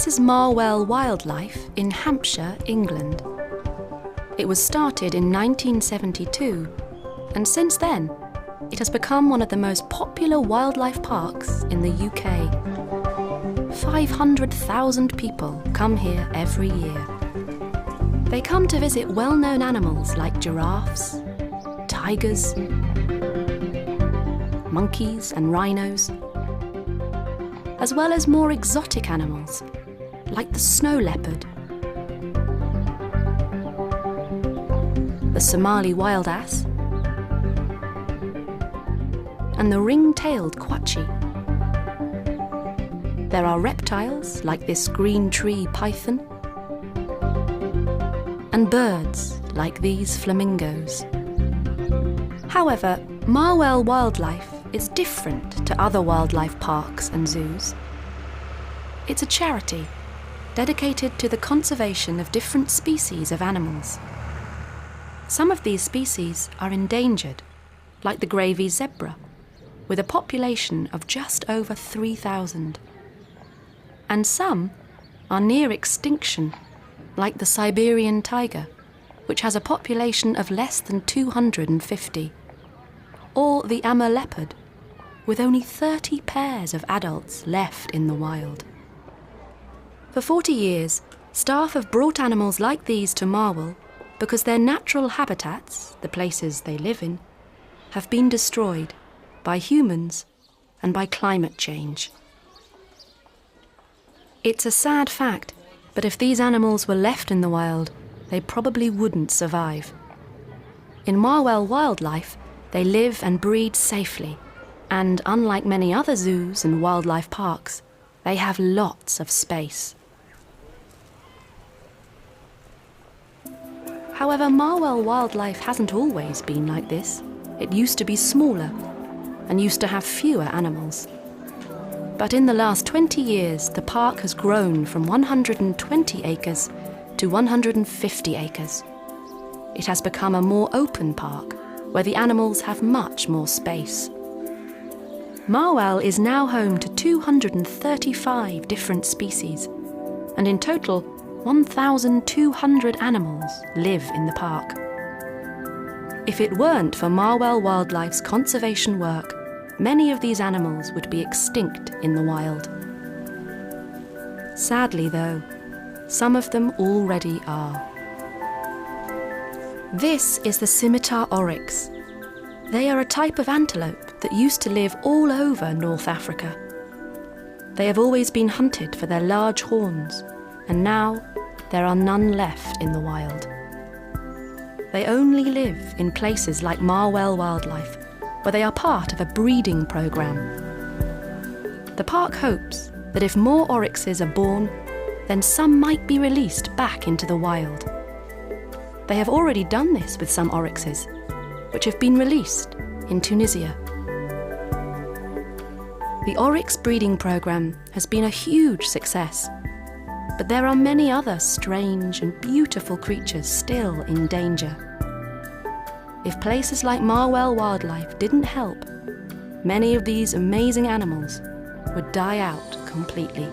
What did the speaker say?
This is Marwell Wildlife in Hampshire, England. It was started in 1972, and since then, it has become one of the most popular wildlife parks in the UK. 500,000 people come here every year. They come to visit well-known animals like giraffes, tigers, monkeys and rhinos, as well as more exotic animals like the snow leopard, the Somali wild ass, and the ring-tailed quachi. There are reptiles like this green tree python, and birds like these flamingos. However, Marwell Wildlife is different to other wildlife parks and zoos. It's a charity dedicated to the conservation of different species of animals. Some of these species are endangered, like the Gravy zebra, with a population of just over 3,000. And some are near extinction, like the Siberian tiger, which has a population of less than 250, or the Amur leopard, with only 30 pairs of adults left in the wild. For 40 years, staff have brought animals like these to Marwell because their natural habitats, the places they live in, have been destroyed by humans and by climate change. It's a sad fact, but if these animals were left in the wild, they probably wouldn't survive. In Marwell Wildlife, they live and breed safely, and unlike many other zoos and wildlife parks, they have lots of space. However, Marwell Wildlife hasn't always been like this. It used to be smaller and used to have fewer animals. But in the last 20 years, the park has grown from 120 acres to 150 acres. It has become a more open park, where the animals have much more space. Marwell is now home to 235 different species, and in total, 1,200 animals live in the park. If it weren't for Marwell Wildlife's conservation work, many of these animals would be extinct in the wild. Sadly, though, some of them already are. This is the scimitar oryx. They are a type of antelope that used to live all over North Africa. They have always been hunted for their large horns, and now there are none left in the wild. They only live in places like Marwell Wildlife, where they are part of a breeding programme. The park hopes that if more oryxes are born, then some might be released back into the wild. They have already done this with some oryxes, which have been released in Tunisia. The oryx breeding programme has been a huge success, but there are many other strange and beautiful creatures still in danger. If places like Marwell Wildlife didn't help, many of these amazing animals would die out completely.